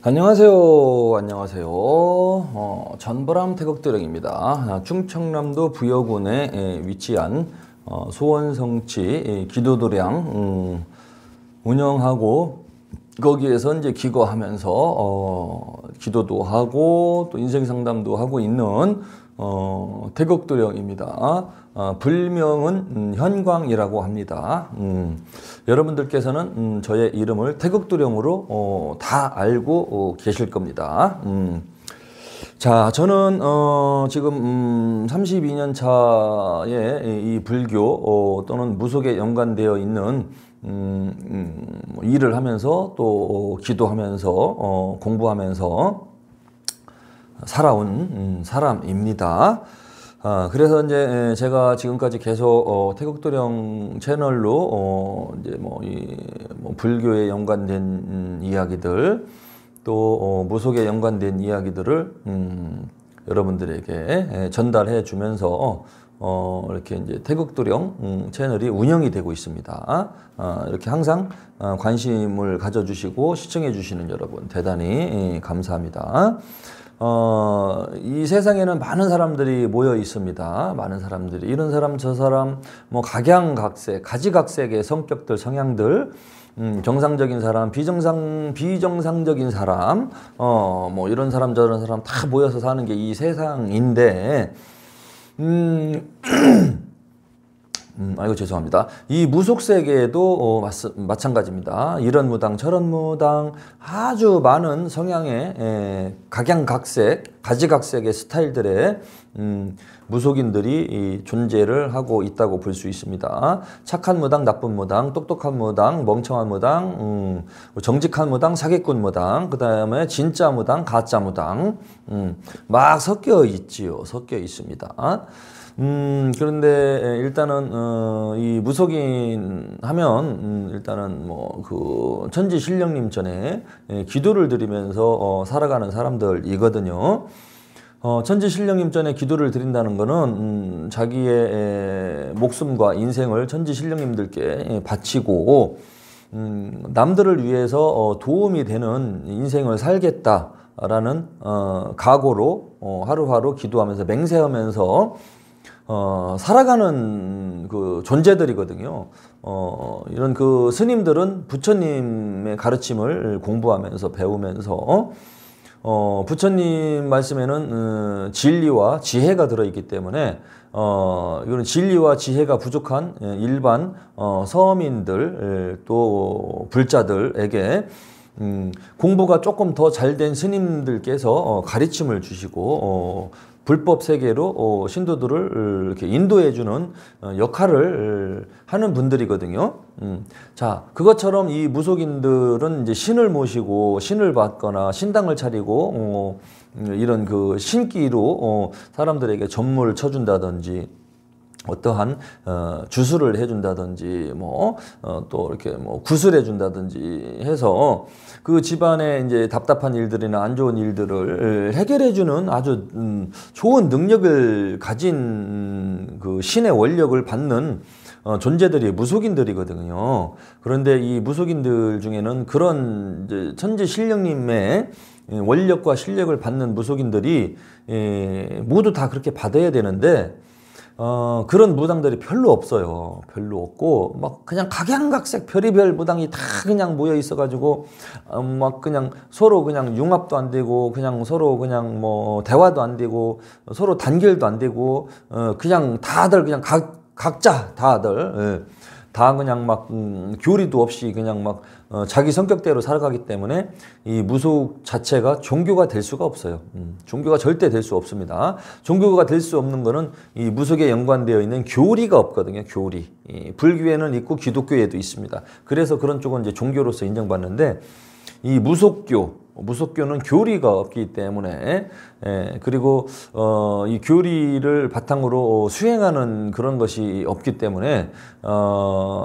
안녕하세요. 안녕하세요. 전보람 태극도령입니다. 충청남도 부여군에 위치한 소원성취 기도도량 운영하고 거기에서 이제 기거하면서 기도도 하고 또 인생 상담도 하고 있는 태극도령입니다. 불명은 현광이라고 합니다. 여러분들께서는 저의 이름을 태극도령으로 다 알고 계실 겁니다. 자, 저는 지금 32년 차에 이 불교 또는 무속에 연관되어 있는 일을 하면서 또 기도하면서 공부하면서 살아온 사람입니다. 그래서 이제 제가 지금까지 계속 태극도령 채널로 이제 불교에 연관된 이야기들 또 무속에 연관된 이야기들을 여러분들에게 전달해 주면서 이렇게 이제 태극도령 채널이 운영이 되고 있습니다. 이렇게 항상 관심을 가져주시고 시청해 주시는 여러분 대단히 감사합니다. 이 세상에는 많은 사람들이 모여 있습니다. 많은 사람들이 이런 사람 저 사람 각양각색 가지각색의 성격들 성향들 정상적인 사람 비정상적인 사람 이런 사람 저런 사람 다 모여서 사는 게 이 세상인데 아이고 죄송합니다. 이 무속 세계에도 마찬가지입니다. 이런 무당 저런 무당 아주 많은 성향의 각양각색 가지각색의 스타일들의 무속인들이 존재를 하고 있다고 볼 수 있습니다. 착한 무당, 나쁜 무당, 똑똑한 무당, 멍청한 무당, 정직한 무당, 사기꾼 무당, 그 다음에 진짜 무당, 가짜 무당 막 섞여 있지요. 섞여 있습니다. 그런데 일단은 이 무속인 하면 일단은 그 천지신령님 전에 기도를 드리면서 살아가는 사람들이거든요. 천지신령님 전에 기도를 드린다는 거는 자기의 목숨과 인생을 천지신령님들께 바치고 남들을 위해서 도움이 되는 인생을 살겠다라는 각오로 하루하루 기도하면서 맹세하면서 살아가는 그 존재들이거든요. 이런 그 스님들은 부처님의 가르침을 공부하면서 배우면서 부처님 말씀에는 진리와 지혜가 들어있기 때문에 이거는 진리와 지혜가 부족한 일반 서민들 또 불자들에게 공부가 조금 더 잘된 스님들께서 가르침을 주시고 불법 세계로 신도들을 이렇게 인도해주는 역할을 하는 분들이거든요. 자, 그것처럼 이 무속인들은 이제 신을 모시고 신을 받거나 신당을 차리고 이런 그 신기로 사람들에게 전무를 쳐준다든지 어떠한 주술을 해준다든지 또 이렇게 구슬해 준다든지 해서 그 집안의 이제 답답한 일들이나 안 좋은 일들을 해결해주는 아주 좋은 능력을 가진 그 신의 원력을 받는 존재들이 무속인들이거든요. 그런데 이 무속인들 중에는 그런 이제 천지신령님의 원력과 실력을 받는 무속인들이 모두 다 그렇게 받아야 되는데 그런 무당들이 별로 없어요. 별로 없고 막 그냥 각양각색 별의별 무당이 다 그냥 모여 있어가지고 막 그냥 서로 그냥 융합도 안 되고 그냥 서로 그냥 대화도 안 되고 서로 단결도 안 되고 그냥 다들 그냥 각자 다들 다 그냥 막 교리도 없이 그냥 막 자기 성격대로 살아가기 때문에 이 무속 자체가 종교가 될 수가 없어요. 종교가 절대 될 수 없습니다. 종교가 될 수 없는 거는 이 무속에 연관되어 있는 교리가 없거든요. 교리. 불교에는 있고 기독교에도 있습니다. 그래서 그런 쪽은 이제 종교로서 인정받는데 이 무속교는 교리가 없기 때문에 그리고 이 교리를 바탕으로 수행하는 그런 것이 없기 때문에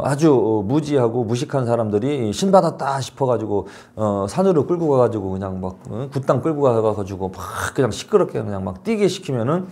아주 무지하고 무식한 사람들이 신 받았다 싶어가지고 산으로 끌고 가가지고 그냥 막 굿당 끌고 가가지고 막 그냥 시끄럽게 그냥 막 뛰게 시키면은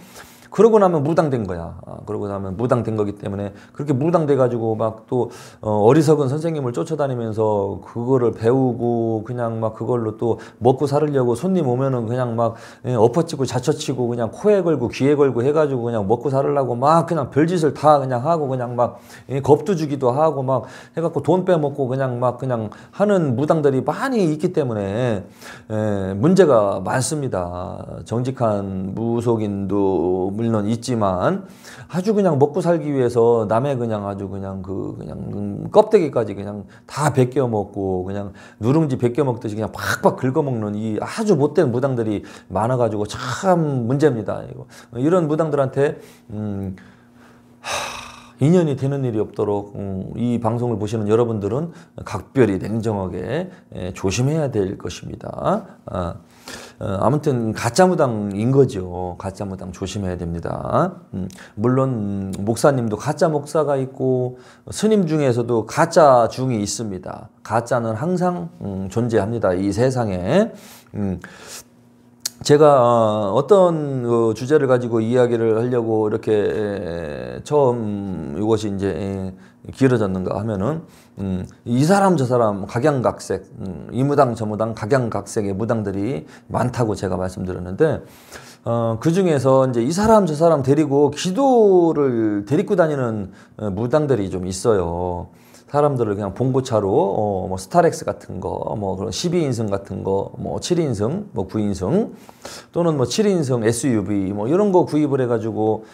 그러고 나면 무당된 거야. 그러고 나면 무당된 거기 때문에 그렇게 무당돼 가지고 막 또 어리석은 선생님을 쫓아다니면서 그거를 배우고 그냥 막 그걸로 또 먹고 살으려고 손님 오면은 그냥 막 엎어치고 자처치고 그냥 코에 걸고 귀에 걸고 해가지고 그냥 먹고 살으려고 막 그냥 별짓을 다 그냥 하고 그냥 막 겁도 주기도 하고 막 해갖고 돈 빼먹고 그냥 막 그냥 하는 무당들이 많이 있기 때문에 문제가 많습니다. 정직한 무속인도 물론 있지만 아주 그냥 먹고 살기 위해서 남의 그냥 아주 그냥 그냥 껍데기까지 그냥 다 벗겨 먹고 그냥 누룽지 벗겨 먹듯이 그냥 팍팍 긁어 먹는 이 아주 못된 무당들이 많아가지고 참 문제입니다. 이런 무당들한테 인연이 되는 일이 없도록 이 방송을 보시는 여러분들은 각별히 냉정하게 조심해야 될 것입니다. 아무튼 가짜무당인 거죠. 가짜무당 조심해야 됩니다. 물론 목사님도 가짜 목사가 있고 스님 중에서도 가짜 중이 있습니다. 가짜는 항상 존재합니다. 이 세상에. 제가 어떤 주제를 가지고 이야기를 하려고 이렇게 처음 이것이 이제 길어졌는가 하면은 이 사람 저 사람 각양각색 이 무당 저 무당 각양각색의 무당들이 많다고 제가 말씀드렸는데 그 중에서 이제 이 사람 저 사람 데리고 기도를 데리고 다니는 무당들이 좀 있어요. 사람들을 그냥 봉고차로 뭐 스타렉스 같은 거, 뭐 그런 12인승 같은 거, 뭐 7인승, 뭐 9인승 또는 뭐 7인승 SUV 뭐 이런 거 구입을 해가지고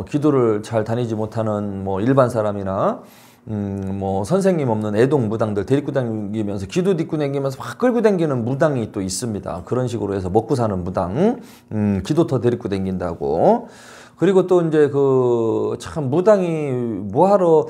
기도를 잘 다니지 못하는 뭐 일반 사람이나 뭐 선생님 없는 애동 무당들 데리고 다니면서 기도 딛고 다니면서 막 끌고 다니는 무당이 또 있습니다. 그런 식으로 해서 먹고 사는 무당, 기도터 데리고 다닌다고. 그리고 또 이제 그 참 무당이 뭐하러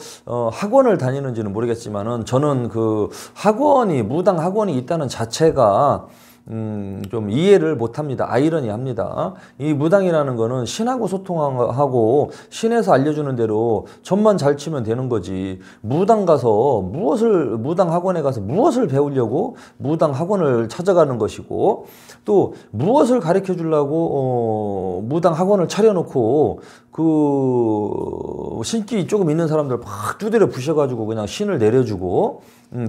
학원을 다니는지는 모르겠지만은 저는 그 학원이 무당 학원이 있다는 자체가 좀 이해를 못합니다. 아이러니합니다. 이 무당이라는 거는 신하고 소통하고 신에서 알려주는 대로 점만 잘 치면 되는 거지. 무당 학원에 가서 무엇을 배우려고 무당 학원을 찾아가는 것이고 또 무엇을 가르쳐 주려고 무당 학원을 차려놓고 그 신기 조금 있는 사람들 막 두드려 부셔가지고 그냥 신을 내려주고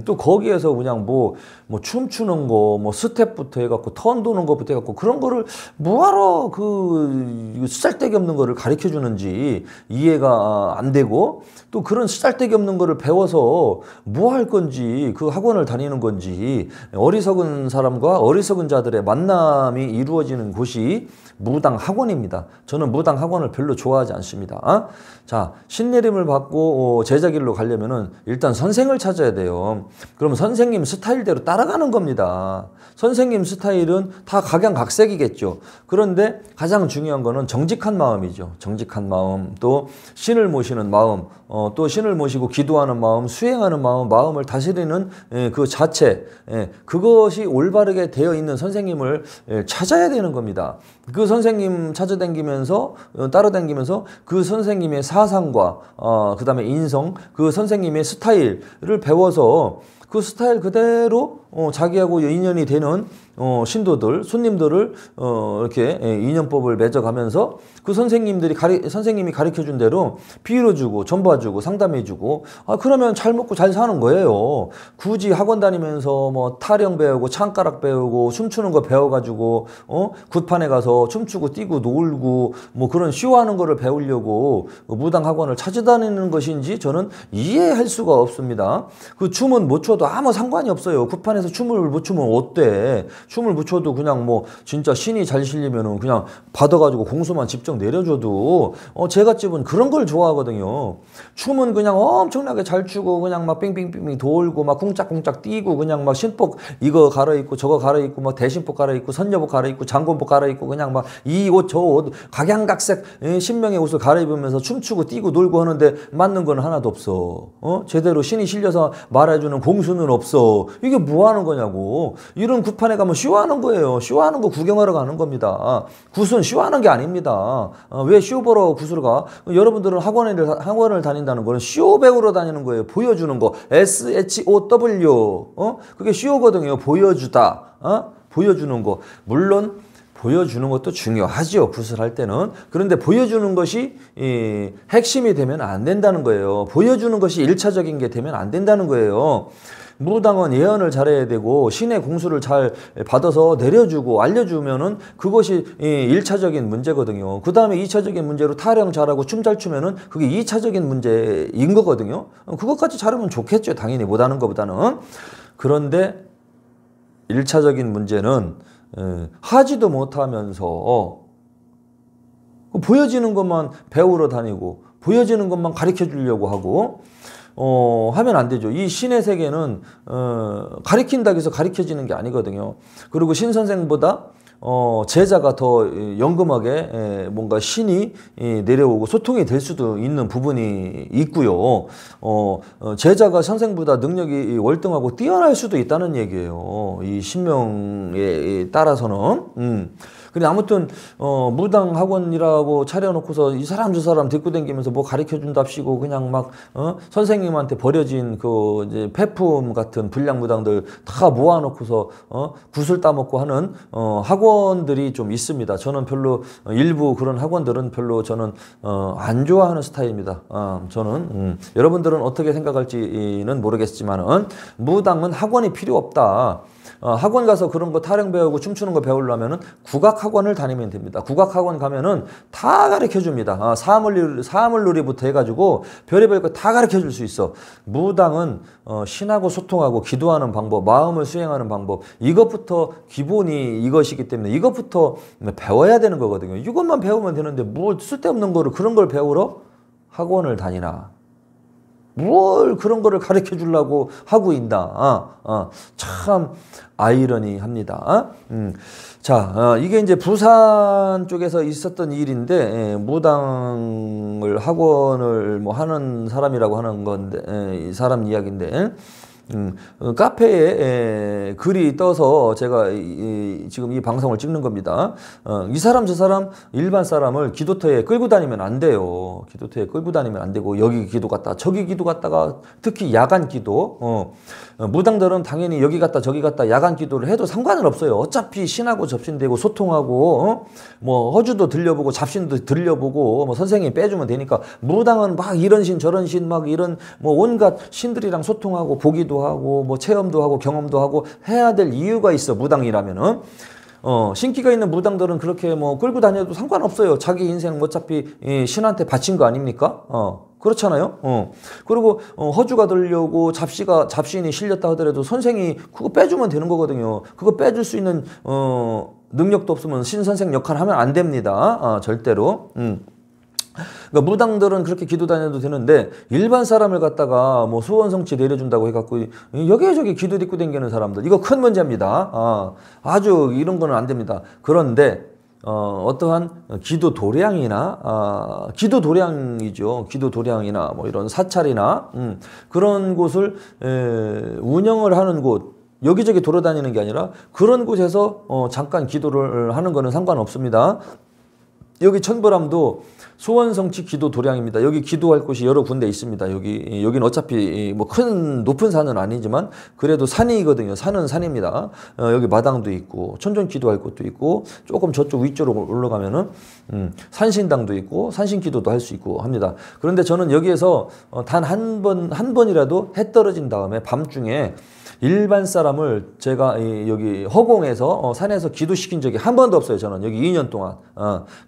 또 거기에서 그냥 뭐 춤추는 거, 뭐 스텝부터 해갖고 턴 도는 것부터 해갖고 그런 거를 뭐하러 그 쓰잘데기 없는 거를 가르쳐 주는지 이해가 안 되고 또 그런 쓰잘데기 없는 거를 배워서 뭐 할 건지 그 학원을 다니는 건지 어리석은 사람과 어리석은 자들의 만남이 이루어지는 곳이 무당 학원입니다. 저는 무당 학원을 별로 좋아하지 않습니다. 자, 신내림을 받고 제자길로 가려면은 일단 선생을 찾아야 돼요. 그럼 선생님 스타일대로 따라가는 겁니다. 선생님 스타일은 다 각양각색이겠죠. 그런데 가장 중요한 거는 정직한 마음이죠. 정직한 마음, 또 신을 모시는 마음, 또 신을 모시고 기도하는 마음, 수행하는 마음, 마음을 다스리는 그 자체, 그것이 올바르게 되어 있는 선생님을 찾아야 되는 겁니다. 그 선생님 찾아다니면서 따라다니면서 그 선생님의 사상과 그 다음에 인성, 그 선생님의 스타일을 배워서 그 스타일 그대로 자기하고 인연이 되는 신도들, 손님들을 이렇게 인연법을 맺어가면서 그 선생님이 가르쳐준 대로 비율어주고 전봐주고 상담해주고 그러면 잘 먹고 잘 사는 거예요. 굳이 학원 다니면서 뭐 타령 배우고 창가락 배우고 춤추는 거 배워가지고 굿판에 가서 춤추고 뛰고 놀고 뭐 그런 쇼하는 거를 배우려고 무당 학원을 찾아다니는 것인지 저는 이해할 수가 없습니다. 그 춤은 못 춰도 아무 상관이 없어요. 굿판에서 춤을 못 추면 어때? 춤을 못 춰도 그냥 뭐 진짜 신이 잘 실리면은 그냥 받아가지고 공수만 집정 내려줘도 제갓집은 그런 걸 좋아하거든요. 춤은 그냥 엄청나게 잘 추고 그냥 막 빙빙빙 돌고 막 쿵짝쿵짝 뛰고 그냥 막 신복 이거 갈아입고 저거 갈아입고 막 대신복 갈아입고 선녀복 갈아입고 장군복 갈아입고 그냥 막 이 옷 저 옷 각양각색 신명의 옷을 갈아입으면서 춤추고 뛰고 놀고 하는데 맞는 건 하나도 없어. 제대로 신이 실려서 말해주는 공수는 없어. 이게 뭐 하는 거냐고. 이런 굿판에 가면 쇼하는 거예요. 쇼하는 거 구경하러 가는 겁니다. 굿은 쇼하는 게 아닙니다. 왜 쇼 보러 굿으로 가? 여러분들은 학원을 다닌다는 거는 쇼 배우러 다니는 거예요. 보여주는 거. SHOW. 그게 쇼거든요. 보여주다. 보여주는 거. 물론 보여주는 것도 중요하죠. 구슬할 때는. 그런데 보여주는 것이 핵심이 되면 안 된다는 거예요. 보여주는 것이 1차적인 게 되면 안 된다는 거예요. 무당은 예언을 잘해야 되고 신의 공수를 잘 받아서 내려주고 알려주면은 그것이 1차적인 문제거든요. 그 다음에 2차적인 문제로 타령 잘하고 춤 잘 추면은 그게 2차적인 문제인 거거든요. 그것까지 잘하면 좋겠죠. 당연히 못하는 것보다는. 그런데 1차적인 문제는 하지도 못하면서 보여지는 것만 배우러 다니고 보여지는 것만 가르쳐 주려고 하고 하면 안 되죠. 이 신의 세계는 가르친다고 해서 가르쳐지는 게 아니거든요. 그리고 신 선생보다 제자가 더 연금하게 뭔가 신이 내려오고 소통이 될 수도 있는 부분이 있고요. 제자가 선생보다 능력이 월등하고 뛰어날 수도 있다는 얘기예요. 이 신명에 따라서는. 근데 아무튼 무당 학원이라고 차려놓고서 이 사람 저 사람 데리고 다니면서 뭐 가르쳐준답시고 그냥 막 선생님한테 버려진 그 이제 폐품 같은 불량 무당들 다 모아놓고서 구슬 따먹고 하는 학원들이 좀 있습니다. 저는 별로 일부 그런 학원들은 별로 저는 안 좋아하는 스타일입니다. 저는 여러분들은 어떻게 생각할지는 모르겠지만은 무당은 학원이 필요 없다. 학원 가서 그런 거 타령 배우고 춤추는 거 배우려면은 국악학원을 다니면 됩니다. 국악학원 가면은 다 가르쳐 줍니다. 사물놀이부터 해가지고 별의별 거 다 가르쳐 줄 수 있어. 무당은 신하고 소통하고 기도하는 방법, 마음을 수행하는 방법, 이것부터 기본이 이것이기 때문에 이것부터 배워야 되는 거거든요. 이것만 배우면 되는데 뭐 쓸데없는 거를 그런 걸 배우러 학원을 다니나. 뭘 그런 거를 가르쳐 주려고 하고 있나. 참 아이러니합니다. 자, 이게 이제 부산 쪽에서 있었던 일인데 무당을 학원을 뭐 하는 사람이라고 하는 건데 이 사람 이야기인데 카페에 글이 떠서 제가 지금 이 방송을 찍는 겁니다. 이 사람 저 사람 일반 사람을 기도터에 끌고 다니면 안 돼요. 기도터에 끌고 다니면 안 되고 여기 기도 갔다 저기 기도 갔다가 특히 야간 기도 무당들은 당연히 여기 갔다 저기 갔다 야간 기도를 해도 상관은 없어요. 어차피 신하고 접신되고 소통하고 뭐 허주도 들려보고 잡신도 들려보고 뭐 선생님이 빼주면 되니까 무당은 막 이런 신 저런 신 막 이런 뭐 온갖 신들이랑 소통하고 보기도 하고 뭐 체험도 하고 경험도 하고 해야 될 이유가 있어. 무당이라면은 신기가 있는 무당들은 그렇게 뭐 끌고 다녀도 상관없어요. 자기 인생 어차피 신한테 바친 거 아닙니까? 그렇잖아요. 그리고 허주가 들려고 잡신이 실렸다 하더라도 선생이 그거 빼주면 되는 거거든요. 그거 빼줄 수 있는 능력도 없으면 신 선생 역할 하면 안 됩니다. 절대로. 그러니까 무당들은 그렇게 기도 다녀도 되는데 일반 사람을 갖다가 뭐 소원성취 내려준다고 해갖고 여기저기 기도 딛고 다니는 사람들 이거 큰 문제입니다. 아주 이런 거는 안 됩니다. 그런데 어떠한 기도 도량이나 기도 도량이죠. 기도 도량이나 뭐 이런 사찰이나 그런 곳을 운영을 하는 곳 여기저기 돌아다니는 게 아니라 그런 곳에서 잠깐 기도를 하는 거는 상관없습니다. 여기 천보람도 소원성취 기도 도량입니다. 여기 기도할 곳이 여러 군데 있습니다. 여기는 어차피 뭐 큰 높은 산은 아니지만 그래도 산이거든요. 산은 산입니다. 여기 마당도 있고 천정 기도할 곳도 있고 조금 저쪽 위쪽으로 올라가면은 산신당도 있고 산신 기도도 할 수 있고 합니다. 그런데 저는 여기에서 단 한 번이라도 해 떨어진 다음에 밤중에 일반 사람을 제가 여기 허공에서 산에서 기도시킨 적이 한 번도 없어요. 저는 여기 2년 동안.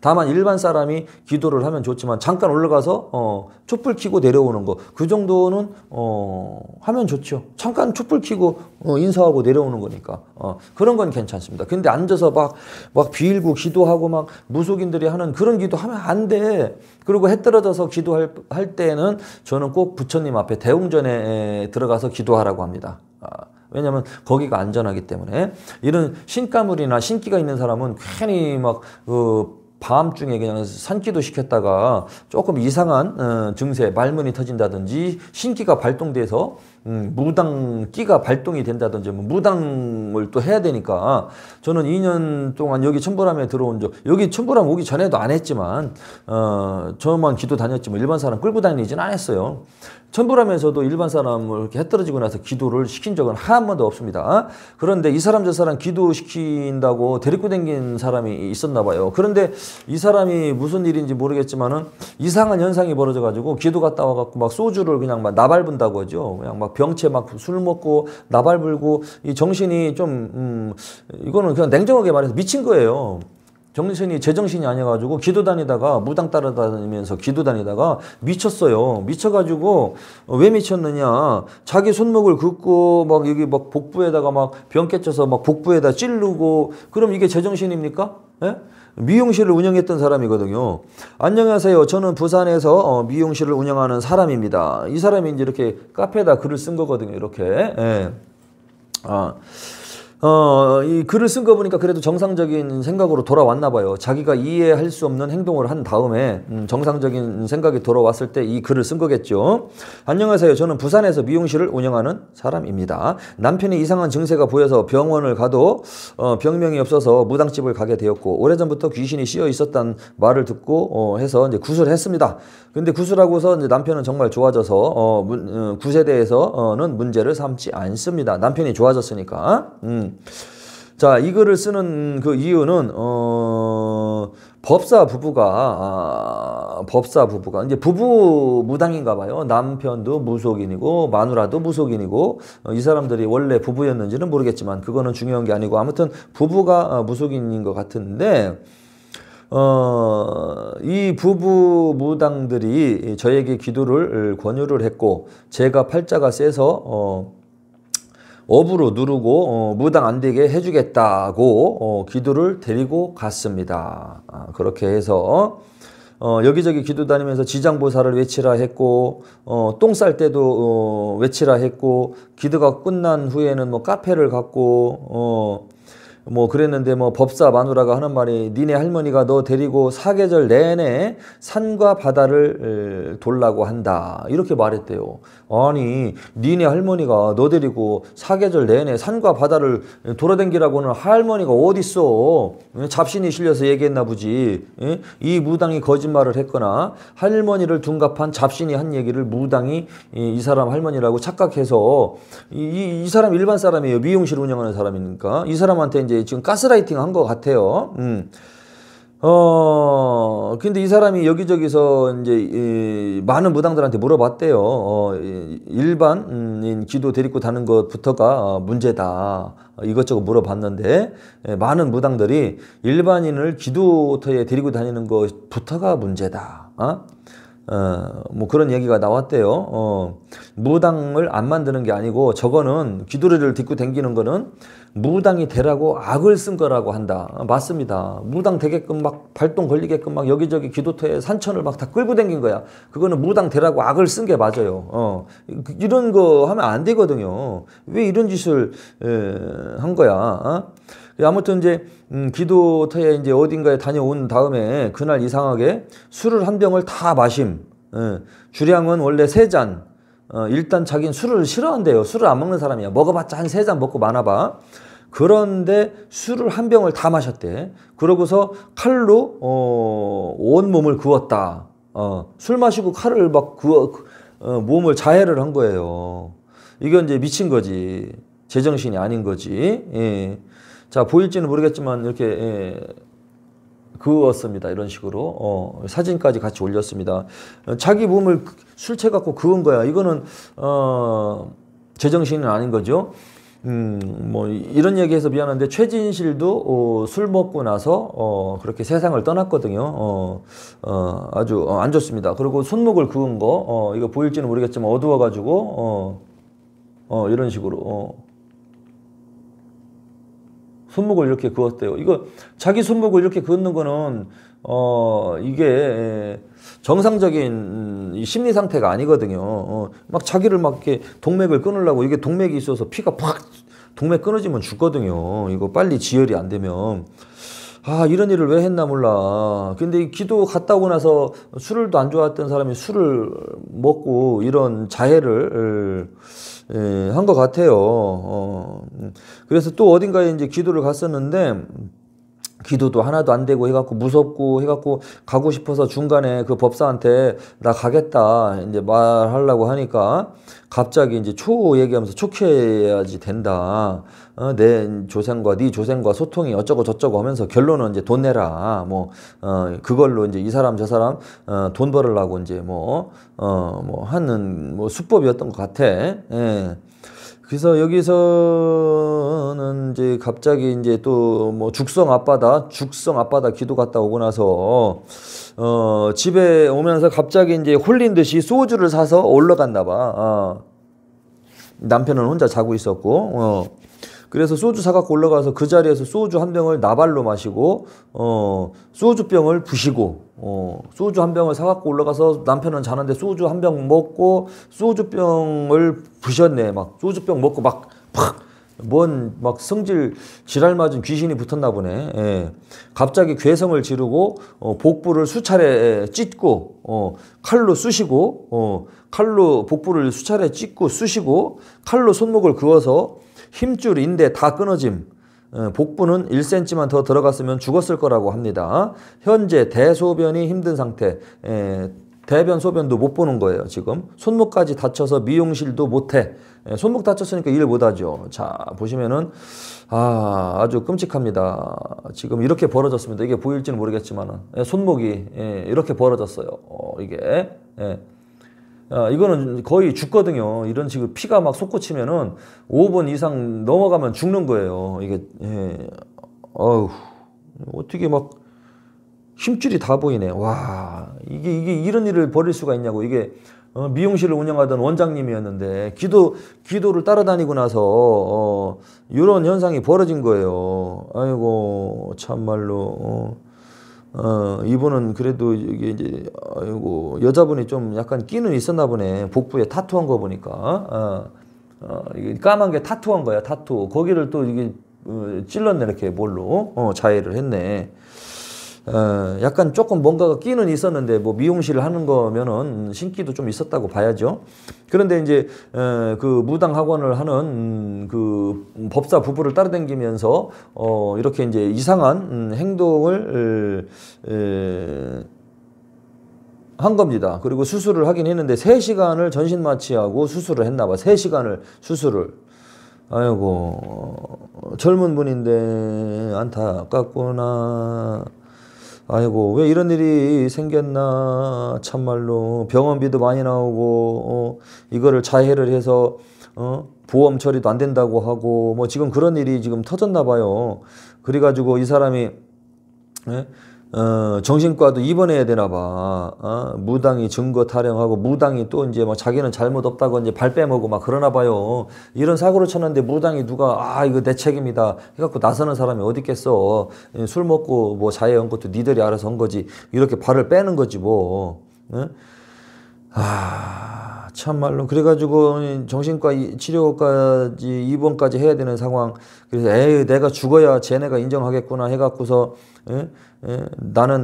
다만 일반 사람이 기도를 하면 좋지만 잠깐 올라가서 촛불 켜고 내려오는 거 그 정도는 하면 좋죠. 잠깐 촛불 켜고 인사하고 내려오는 거니까 그런 건 괜찮습니다. 근데 앉아서 막 빌고 기도하고 막 무속인들이 하는 그런 기도하면 안 돼. 그리고 해 떨어져서 기도할 때는 저는 꼭 부처님 앞에 대웅전에 들어가서 기도하라고 합니다. 왜냐하면 거기가 안전하기 때문에. 이런 신가물이나 신기가 있는 사람은 괜히 막 밤중에 그냥 산기도 시켰다가 조금 이상한 증세, 말문이 터진다든지 신기가 발동돼서 무당 끼가 발동이 된다든지 뭐 무당을 또 해야 되니까 저는 2년 동안 여기 천부람에 들어온 적, 여기 천부람 오기 전에도 안 했지만 저만 기도 다녔지만 일반 사람 끌고 다니진 않았어요. 천부람에서도 일반 사람을 이렇게 해 떨어지고 나서 기도를 시킨 적은 한 번도 없습니다. 그런데 이 사람 저 사람 기도시킨다고 데리고 다닌 사람이 있었나 봐요. 그런데 이 사람이 무슨 일인지 모르겠지만은 이상한 현상이 벌어져 가지고 기도 갔다 와 갖고 막 소주를 그냥 막 나발분다고 하죠. 그냥 막 병채 막 술 먹고 나발불고 이 정신이 좀 이거는 그냥 냉정하게 말해서 미친 거예요. 정신이 제정신이 아니어가지고 기도 다니다가 무당 따라다니면서 기도 다니다가 미쳤어요. 미쳐가지고 왜 미쳤느냐? 자기 손목을 긋고 막 여기 막 복부에다가 막 병 깨쳐서 막 복부에다 찌르고, 그럼 이게 제정신입니까? 예? 미용실을 운영했던 사람이거든요. 안녕하세요. 저는 부산에서 미용실을 운영하는 사람입니다. 이 사람이 이제 이렇게 카페에다 글을 쓴 거거든요. 이렇게. 예. 이 글을 쓴 거 보니까 그래도 정상적인 생각으로 돌아왔나 봐요. 자기가 이해할 수 없는 행동을 한 다음에 정상적인 생각이 돌아왔을 때 이 글을 쓴 거겠죠. 안녕하세요. 저는 부산에서 미용실을 운영하는 사람입니다. 남편이 이상한 증세가 보여서 병원을 가도 병명이 없어서 무당집을 가게 되었고, 오래전부터 귀신이 씌어 있었다는 말을 듣고 해서 이제 구술을 했습니다. 근데 구술하고서 이제 남편은 정말 좋아져서 굿에 대해서는 문제를 삼지 않습니다. 남편이 좋아졌으니까. 자, 이 글을 쓰는 그 이유는 법사 부부가 이제 부부 무당인가 봐요. 남편도 무속인이고 마누라도 무속인이고, 이 사람들이 원래 부부였는지는 모르겠지만 그거는 중요한 게 아니고, 아무튼 부부가 무속인인 것 같은데, 이 부부 무당들이 저에게 기도를 권유를 했고, 제가 팔자가 세서 업으로 누르고 무당 안 되게 해주겠다고 기도를 드리고 갔습니다. 그렇게 해서 여기저기 기도 다니면서 지장보살을 외치라 했고, 똥 쌀 때도 외치라 했고, 기도가 끝난 후에는 뭐 카페를 갔고 뭐 그랬는데, 뭐 법사 마누라가 하는 말이 니네 할머니가 너 데리고 사계절 내내 산과 바다를 돌라고 한다, 이렇게 말했대요. 아니, 니네 할머니가 너 데리고 사계절 내내 산과 바다를 돌아다니라고는 할머니가 어딨어? 잡신이 실려서 얘기했나 보지. 이 무당이 거짓말을 했거나 할머니를 둔갑한 잡신이 한 얘기를 무당이 이 사람 할머니라고 착각해서, 이 사람 일반 사람이에요. 미용실 운영하는 사람이니까 이 사람한테 이제 지금 가스라이팅 한 것 같아요. 근데 이 사람이 여기저기서 이제 많은 무당들한테 물어봤대요. 일반인 기도 데리고 다는 것부터가 문제다. 이것저것 물어봤는데, 많은 무당들이 일반인을 기도터에 데리고 다니는 것부터가 문제다. 뭐 그런 얘기가 나왔대요. 무당을 안 만드는 게 아니고, 저거는 기도리를 딛고 다니는 거는 무당이 되라고 악을 쓴 거라고 한다. 맞습니다. 무당 되게끔 막 발동 걸리게끔 막 여기저기 기도터에 산천을 막 다 끌고 다닌 거야. 그거는 무당 되라고 악을 쓴 게 맞아요. 이런 거 하면 안 되거든요. 왜 이런 짓을 한 거야? 아무튼 이제 기도터에 이제 어딘가에 다녀온 다음에 그날 이상하게 술을 한 병을 다 마심. 주량은 원래 3잔. 일단 자기는 술을 싫어한대요. 술을 안 먹는 사람이야. 먹어봤자 한 3잔 먹고 많아봐. 그런데 술을 한 병을 다 마셨대. 그러고서 칼로 온 몸을 그었다. 술 마시고 칼을 막 몸을 자해를 한 거예요. 이건 이제 미친 거지. 제정신이 아닌 거지. 예. 자, 보일지는 모르겠지만 이렇게 그었습니다. 이런 식으로 사진까지 같이 올렸습니다. 자기 몸을 술 채갖고 그은 거야. 이거는 제정신은 아닌 거죠. 뭐 이런 얘기해서 미안한데, 최진실도 술 먹고 나서 그렇게 세상을 떠났거든요. 아주 안 좋습니다. 그리고 손목을 그은 거, 이거 보일지는 모르겠지만 어두워가지고 이런 식으로 손목을 이렇게 그었대요. 이거 자기 손목을 이렇게 그는 거는 이게 정상적인 심리 상태가 아니거든요. 막 자기를 막 이렇게 동맥을 끊으려고, 이게 동맥이 있어서 피가 팍 동맥 끊어지면 죽거든요. 이거 빨리 지혈이 안 되면. 이런 일을 왜 했나 몰라. 근데 이 기도 갔다 오고 나서 술을도 안 좋아했던 사람이 술을 먹고 이런 자해를 한 것 같아요. 그래서 또 어딘가에 이제 기도를 갔었는데 기도도 하나도 안 되고 해갖고 무섭고 해갖고 가고 싶어서 중간에 그 법사한테 나 가겠다 이제 말하려고 하니까 갑자기 이제 초 얘기하면서 촉해야지 된다. 내 조상과 네 조상과 소통이 어쩌고 저쩌고 하면서 결론은 이제 돈 내라. 뭐 그걸로 이제 이 사람 저 사람 돈 벌으려고 이제 뭐 하는 뭐 수법이었던 것 같아. 예. 그래서 여기서는 이제 갑자기 이제 또 뭐 죽성 앞바다 기도 갔다 오고 나서 집에 오면서 갑자기 이제 홀린 듯이 소주를 사서 올라갔나 봐. 남편은 혼자 자고 있었고 그래서 소주 사갖고 올라가서 그 자리에서 소주 한 병을 나발로 마시고 소주병을 부시고 소주 한 병을 사갖고 올라가서 남편은 자는데 소주 한 병 먹고 소주병을 부셨네. 막 소주병 먹고 막 성질 지랄 맞은 귀신이 붙었나 보네. 예. 갑자기 괴성을 지르고 복부를 수차례 찢고 칼로 쑤시고 칼로 복부를 수차례 찢고 쑤시고 칼로 손목을 그어서 힘줄 인대 다 끊어짐. 복부는 1cm만 더 들어갔으면 죽었을 거라고 합니다. 현재 대소변이 힘든 상태. 대변 소변도 못 보는 거예요. 지금 손목까지 다쳐서 미용실도 못해. 손목 다쳤으니까 일 못하죠. 자 보시면은 아주 끔찍합니다. 지금 이렇게 벌어졌습니다. 이게 보일지는 모르겠지만 손목이 이렇게 벌어졌어요. 이게 이거는 거의 죽거든요. 이런 식으로 피가 막 솟구치면은 5분 이상 넘어가면 죽는 거예요. 이게 어떻게 막 힘줄이 다 보이네. 와, 이게 이런 일을 벌일 수가 있냐고. 이게 미용실을 운영하던 원장님이었는데 기도를 따라다니고 나서 이런 현상이 벌어진 거예요. 아이고 참말로 이분은 그래도 이게 이제 아이고 여자분이 좀 약간 끼는 있었나 보네. 복부에 타투한 거 보니까 이게 까만 게 타투한 거야. 타투 거기를 또 이게 찔렀네. 이렇게 뭘로 자해를 했네. 약간 조금 뭔가가 끼는 있었는데 뭐 미용실을 하는 거면은 신기도 좀 있었다고 봐야죠. 그런데 이제 그 무당 학원을 하는 그 법사 부부를 따라다니면서 이렇게 이제 이상한 행동을 한 겁니다. 그리고 수술을 하긴 했는데 3시간을 전신 마취하고 수술을 했나 봐. 3시간을 수술을. 아이고 젊은 분인데 안타깝구나. 아이고 왜 이런 일이 생겼나. 참말로 병원비도 많이 나오고 이거를 자해를 해서 보험 처리도 안 된다고 하고 뭐 지금 그런 일이 지금 터졌나 봐요. 그래가지고 이 사람이 정신과도 입원해야 되나 봐. 무당이 증거 타령하고 무당이 또 이제 막 자기는 잘못 없다고 이제 발 빼먹고 막 그러나 봐요. 이런 사고를 쳤는데 무당이 누가 이거 내 책임이다 해갖고 나서는 사람이 어디 있겠어. 술 먹고 뭐 자해한 것도 니들이 알아서 한 거지. 이렇게 발을 빼는 거지 뭐. 참말로 그래가지고 정신과 치료까지 입원까지 해야 되는 상황. 그래서 내가 죽어야 쟤네가 인정하겠구나 해갖고서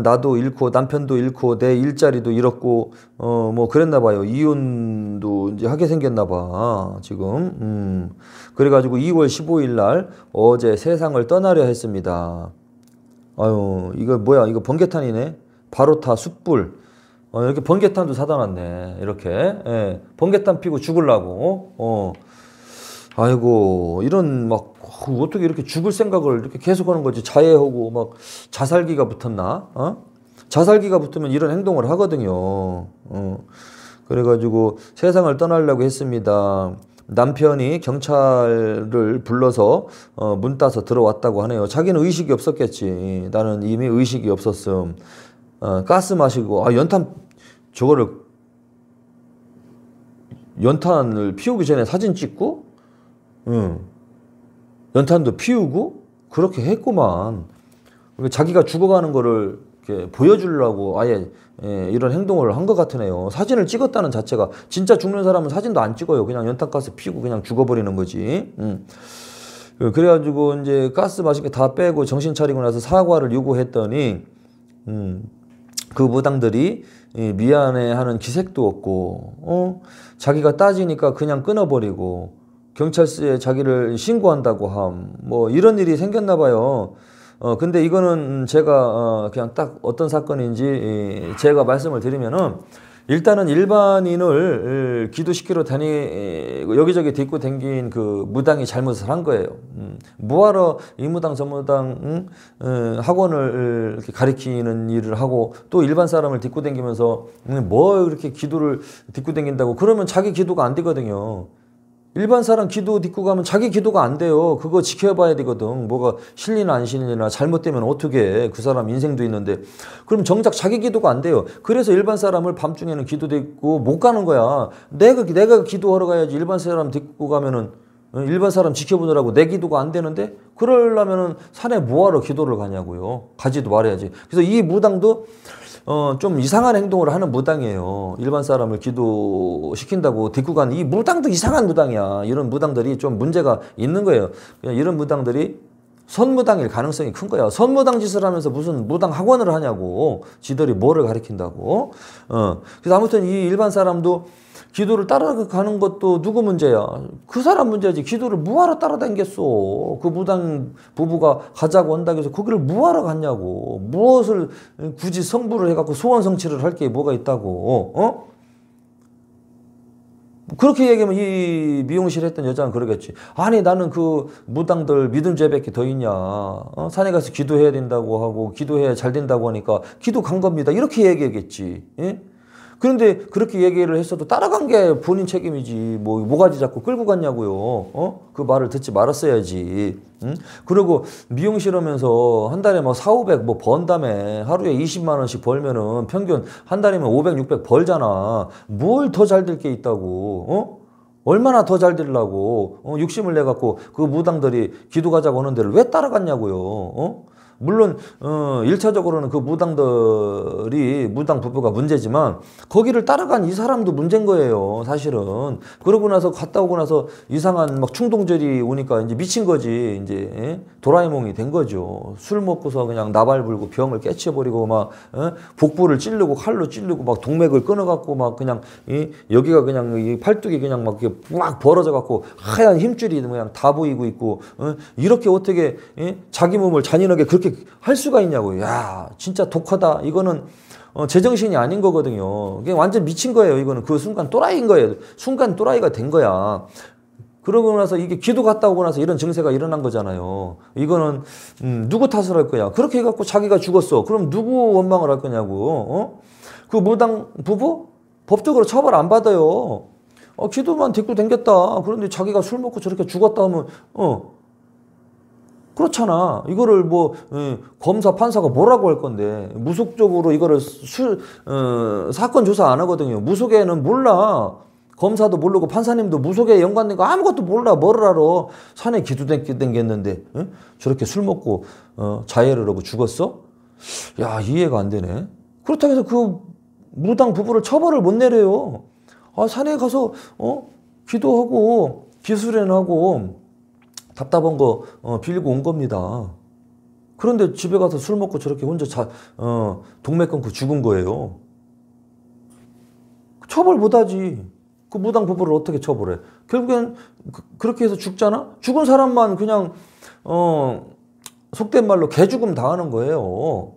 나도 잃고 남편도 잃고 내 일자리도 잃었고 뭐 그랬나 봐요. 이혼도 이제 하게 생겼나 봐 지금. 그래가지고 2월 15일 날 어제 세상을 떠나려 했습니다. 아유 이거 뭐야, 이거 번개탄이네. 바로타 숯불. 이렇게 번개탄도 사다 놨네. 이렇게 번개탄 피고 죽으려고. 아이고 이런 막 어떻게 이렇게 죽을 생각을 이렇게 계속 하는 거지. 자해하고 막 자살기가 붙었나? 자살기가 붙으면 이런 행동을 하거든요. 그래가지고 세상을 떠나려고 했습니다. 남편이 경찰을 불러서 문 따서 들어왔다고 하네요. 자기는 의식이 없었겠지. 나는 이미 의식이 없었음. 가스 마시고 연탄을 피우기 전에 사진 찍고 연탄도 피우고 그렇게 했구만. 자기가 죽어가는 거를 이렇게 보여주려고 아예 이런 행동을 한 것 같으네요. 사진을 찍었다는 자체가, 진짜 죽는 사람은 사진도 안 찍어요. 그냥 연탄가스 피우고 그냥 죽어버리는 거지. 그래가지고 이제 가스 마신 게 다 빼고 정신 차리고 나서 사과를 요구했더니 그 무당들이 미안해하는 기색도 없고 자기가 따지니까 그냥 끊어버리고 경찰서에 자기를 신고한다고 함. 뭐 이런 일이 생겼나 봐요. 근데 이거는 제가 그냥 딱 어떤 사건인지 제가 말씀을 드리면은 일단은 일반인을 기도시키러 다니고 여기저기 딛고 댕긴 그 무당이 잘못을 한 거예요. 뭐하러 이 무당 저 무당 학원을 이렇게 가리키는 일을 하고 또 일반 사람을 딛고 댕기면서 뭐 이렇게 기도를 딛고 댕긴다고 그러면 자기 기도가 안 되거든요. 일반 사람 기도 딛고 가면 자기 기도가 안 돼요. 그거 지켜봐야 되거든. 뭐가 실리나 안 실리나 잘못되면 어떻게 해. 그 사람 인생도 있는데. 그럼 정작 자기 기도가 안 돼요. 그래서 일반 사람을 밤중에는 기도 딛고 못 가는 거야. 내가 기도하러 가야지. 일반 사람 딛고 가면은 일반 사람 지켜보느라고 내 기도가 안 되는데 그러려면은 산에 뭐하러 기도를 가냐고요. 가지도 말아야지. 그래서 이 무당도 좀 이상한 행동을 하는 무당이에요. 일반 사람을 기도시킨다고 딛고 간 이 무당도 이상한 무당이야. 이런 무당들이 좀 문제가 있는 거예요. 그냥 이런 무당들이 선무당일 가능성이 큰 거야. 선무당 짓을 하면서 무슨 무당 학원을 하냐고. 지들이 뭐를 가르친다고. 그래서 아무튼 이 일반 사람도 기도를 따라가는 것도 누구 문제야? 그 사람 문제지. 기도를 뭐하러 따라다녔어? 그 무당 부부가 가자고 한다고 해서 거기를 뭐하러 갔냐고. 무엇을 굳이 성불을 해갖고 소원 성취를 할 게 뭐가 있다고. 그렇게 얘기하면 이 미용실 했던 여자는 그러겠지. 아니 나는 그 무당들 믿음 죄밖에 더 있냐. 산에 가서 기도해야 된다고 하고 기도해야 잘 된다고 하니까 기도 간 겁니다. 이렇게 얘기하겠지. 예? 그런데 그렇게 얘기를 했어도 따라간 게 본인 책임이지. 뭐 뭐가지 자꾸 끌고 갔냐고요. 그 말을 듣지 말았어야지. 응? 그리고 미용실 하면서 한 달에 막 4, 500 뭐 번다며. 하루에 20만 원씩 벌면은 평균 한 달이면 500, 600 벌잖아. 뭘 더 잘 될 게 있다고. 얼마나 더 잘 되려고 욕심을 내갖고 그 무당들이 기도 가자고 하는 데를 왜 따라갔냐고요. 물론 1차적으로는 그 무당들이 무당 부부가 문제지만 거기를 따라간 이 사람도 문제인 거예요. 사실은. 그러고 나서 갔다 오고 나서 이상한 막 충동절이 오니까 이제 미친 거지. 이제 도라에몽이 된 거죠. 술 먹고서 그냥 나발 불고 병을 깨쳐버리고 막 복부를 찌르고 칼로 찌르고 막 동맥을 끊어갖고 막 그냥 여기가 그냥 이 팔뚝이 그냥 막 이렇게 막 벌어져갖고 하얀 힘줄이 그냥 다 보이고 있고 이렇게 어떻게 자기 몸을 잔인하게 그렇게 할 수가 있냐고. 야 진짜 독하다. 이거는 제정신이 아닌 거거든요. 그냥 완전 미친 거예요. 이거는 그 순간 또라이인 거예요. 순간 또라이가 된 거야. 그러고 나서 이게 기도 갔다 오고 나서 이런 증세가 일어난 거잖아요. 이거는 누구 탓을 할 거야. 그렇게 해갖고 자기가 죽었어. 그럼 누구 원망을 할 거냐고. 그 무당 부부 법적으로 처벌 안 받아요. 기도만 딛고 댕겼다. 그런데 자기가 술 먹고 저렇게 죽었다 하면 그렇잖아. 이거를 뭐 검사 판사가 뭐라고 할 건데 무속적으로 이거를 사건 조사 안 하거든요. 무속에는 몰라. 검사도 모르고 판사님도 무속에 연관된 거 아무것도 몰라. 뭐를 알아. 산에 기도 댕겼는데 저렇게 술 먹고 자해를 하고 죽었어? 야 이해가 안 되네. 그렇다고 해서 그 무당 부부를 처벌을 못 내려요. 산에 가서 기도하고 기수련하고 답답한 거 빌리고 온 겁니다. 그런데 집에 가서 술 먹고 저렇게 혼자 동맥 끊고 죽은 거예요. 처벌 못하지. 그 무당 부부를 어떻게 처벌해? 결국엔 그렇게 해서 죽잖아? 죽은 사람만 그냥 속된 말로 개죽음 당하는 거예요.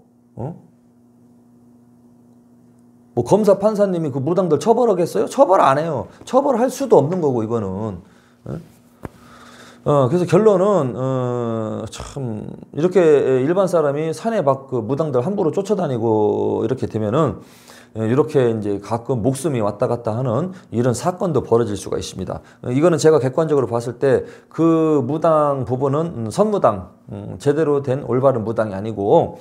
뭐 검사 판사님이 그 무당들 처벌하겠어요? 처벌 안 해요. 처벌할 수도 없는 거고 이거는. 그래서 결론은 참 이렇게 일반 사람이 산에 막 그 무당들 함부로 쫓아다니고 이렇게 되면은 이렇게 이제 가끔 목숨이 왔다 갔다 하는 이런 사건도 벌어질 수가 있습니다. 이거는 제가 객관적으로 봤을 때 그 무당 부부는 선무당, 제대로 된 올바른 무당이 아니고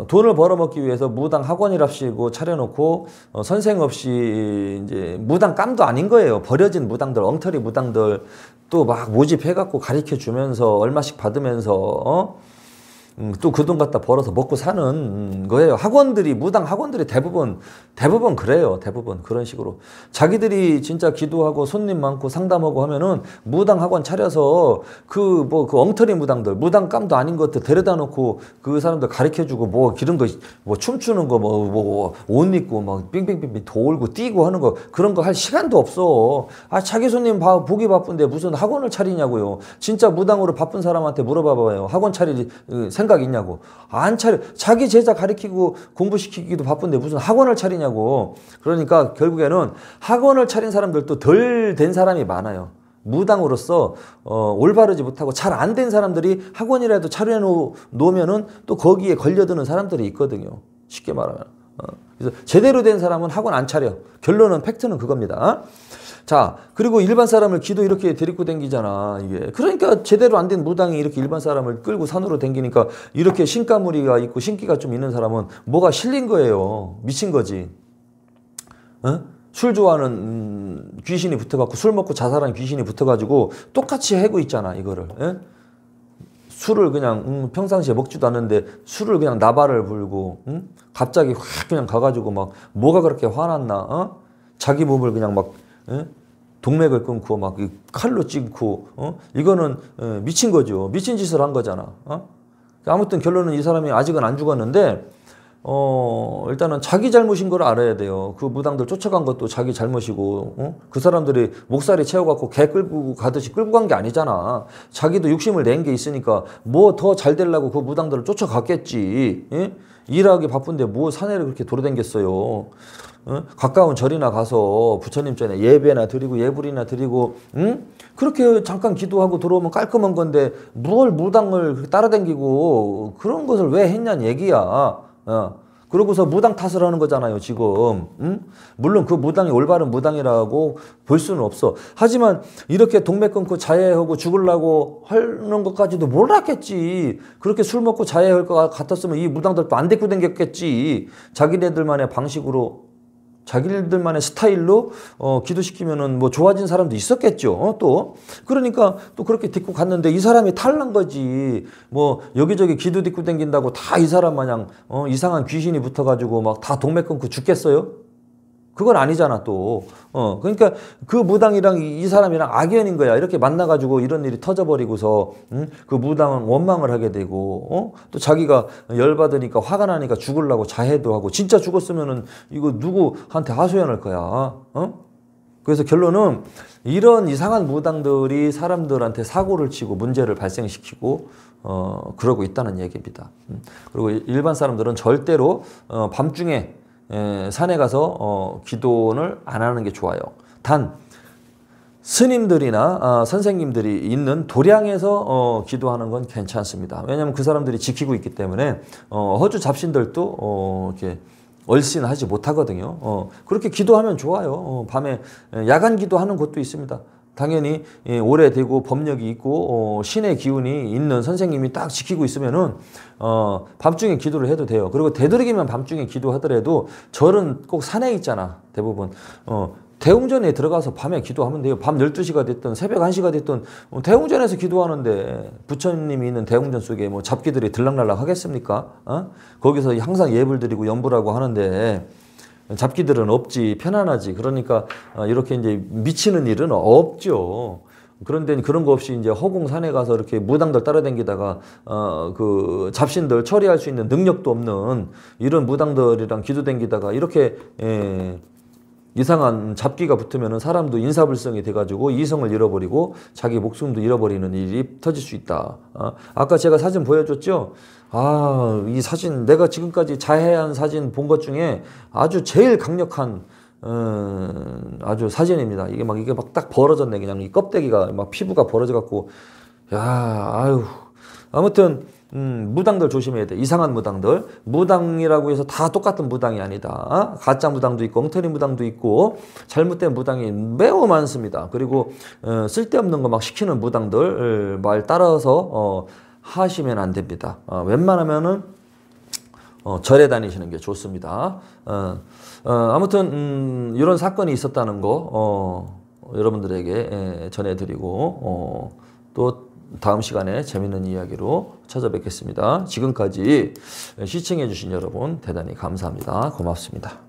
돈을 벌어먹기 위해서 무당 학원이랍시고 차려놓고 선생 없이 이제 무당 깜도 아닌 거예요. 버려진 무당들, 엉터리 무당들 또 막 모집해갖고 가르쳐 주면서 얼마씩 받으면서 또 그 돈 갖다 벌어서 먹고 사는 거예요. 학원들이, 무당 학원들이 대부분 그래요. 대부분 그런 식으로. 자기들이 진짜 기도하고 손님 많고 상담하고 하면은 무당 학원 차려서 그 엉터리 무당들, 무당감도 아닌 것들 데려다 놓고 그 사람들 가르쳐 주고 뭐 기름도 뭐 춤추는 거 옷 입고 막 빙빙빙빙 돌고 뛰고 하는 거 그런 거 할 시간도 없어. 아, 자기 손님 보기 바쁜데 무슨 학원을 차리냐고요. 진짜 무당으로 바쁜 사람한테 물어봐봐요. 학원 차릴 생각 있냐고. 안 차려. 자기 제자 가르치고 공부시키기도 바쁜데 무슨 학원을 차리냐고. 그러니까 결국에는 학원을 차린 사람들도 덜 된 사람이 많아요. 무당으로서 올바르지 못하고 잘 안 된 사람들이 학원이라도 차려 놓으면은 또 거기에 걸려드는 사람들이 있거든요. 쉽게 말하면. 그래서 제대로 된 사람은 학원 안 차려. 결론은 팩트는 그겁니다. 자, 그리고 일반 사람을 기도 이렇게 데리고 댕기잖아, 이게. 그러니까 제대로 안 된 무당이 이렇게 일반 사람을 끌고 산으로 댕기니까 이렇게 신가무리가 있고 신기가 좀 있는 사람은 뭐가 실린 거예요. 미친 거지. 어? 술 좋아하는 귀신이 붙어갖고 술 먹고 자살한 귀신이 붙어가지고 똑같이 해고 있잖아, 이거를. 에? 술을 그냥 평상시에 먹지도 않는데 술을 그냥 나발을 불고 갑자기 확 그냥 가가지고 막 뭐가 그렇게 화났나? 어? 자기 몸을 그냥 막 동맥을 끊고 막 칼로 찌고 이거는 미친 거죠. 미친 짓을 한 거잖아. 아무튼 결론은 이 사람이 아직은 안 죽었는데 일단은 자기 잘못인 걸 알아야 돼요. 그 무당들 쫓아간 것도 자기 잘못이고 그 사람들이 목살이 채워갖고 개 끌고 가듯이 끌고 간 게 아니잖아. 자기도 욕심을 낸 게 있으니까 뭐 더 잘 되려고 그 무당들을 쫓아갔겠지. 예? 일하기 바쁜데 뭐 사내를 그렇게 돌아다녔어요. 가까운 절이나 가서 부처님 전에 예배나 드리고 예불이나 드리고 그렇게 잠깐 기도하고 들어오면 깔끔한 건데 뭘 무당을 따라다니고 그런 것을 왜 했냐는 얘기야. 그러고서 무당 탓을 하는 거잖아요, 지금. 물론 그 무당이 올바른 무당이라고 볼 수는 없어. 하지만 이렇게 동맥 끊고 자해하고 죽으려고 하는 것까지도 몰랐겠지. 그렇게 술 먹고 자해할 것 같았으면 이 무당들도 안 데리고 댕겼겠지. 자기네들만의 방식으로, 자기들만의 스타일로 기도시키면은 뭐 좋아진 사람도 있었겠죠. 또 그러니까 또 그렇게 딛고 갔는데 이 사람이 탈난 거지. 뭐 여기저기 기도 딛고 댕긴다고 다 이 사람 마냥 이상한 귀신이 붙어가지고 막 다 동맥 끊고 죽겠어요? 그건 아니잖아 또. 그러니까 그 무당이랑 이 사람이랑 악연인 거야. 이렇게 만나가지고 이런 일이 터져버리고서 그 무당은 원망을 하게 되고 또 자기가 열받으니까 화가 나니까 죽으려고 자해도 하고 진짜 죽었으면은 이거 누구한테 하소연할 거야. 그래서 결론은 이런 이상한 무당들이 사람들한테 사고를 치고 문제를 발생시키고 그러고 있다는 얘기입니다. 그리고 일반 사람들은 절대로 밤중에 산에 가서 기도를 안 하는 게 좋아요. 단 스님들이나 선생님들이 있는 도량에서 기도하는 건 괜찮습니다. 왜냐하면 그 사람들이 지키고 있기 때문에 허주 잡신들도 이렇게 얼씬하지 못하거든요. 그렇게 기도하면 좋아요. 밤에 야간 기도하는 곳도 있습니다. 당연히 오래되고 법력이 있고 신의 기운이 있는 선생님이 딱 지키고 있으면은 밤중에 기도를 해도 돼요. 그리고 되도록이면 밤중에 기도하더라도 절은 꼭 산에 있잖아. 대부분 대웅전에 들어가서 밤에 기도하면 돼요. 밤 12시가 됐든 새벽 1시가 됐든 대웅전에서 기도하는데 부처님이 있는 대웅전 속에 뭐 잡기들이 들락날락 하겠습니까? 거기서 항상 예불 드리고 연불하고 하는데 잡기들은 없지. 편안하지. 그러니까 이렇게 이제 미치는 일은 없죠. 그런데 그런 거 없이 이제 허공산에 가서 이렇게 무당들 따라다니다가 그 잡신들 처리할 수 있는 능력도 없는 이런 무당들이랑 기도 다니다가 이렇게 이상한 잡기가 붙으면 사람도 인사불성이 돼가지고 이성을 잃어버리고 자기 목숨도 잃어버리는 일이 터질 수 있다. 아까 제가 사진 보여줬죠? 이 사진 내가 지금까지 자해한 사진 본 것 중에 아주 제일 강력한 아주 사진입니다. 이게 막 딱 벌어졌네. 그냥 이 껍데기가 막 피부가 벌어져 갖고 아무튼 무당들 조심해야 돼. 이상한 무당들. 무당이라고 해서 다 똑같은 무당이 아니다. 가짜 무당도 있고 엉터리 무당도 있고 잘못된 무당이 매우 많습니다. 그리고 쓸데없는 거 막 시키는 무당들 말 따라서 하시면 안 됩니다. 웬만하면은 절에 다니시는 게 좋습니다. 아무튼 이런 사건이 있었다는 거 여러분들에게 전해드리고 또 다음 시간에 재밌는 이야기로 찾아뵙겠습니다. 지금까지 시청해 주신 여러분 대단히 감사합니다. 고맙습니다.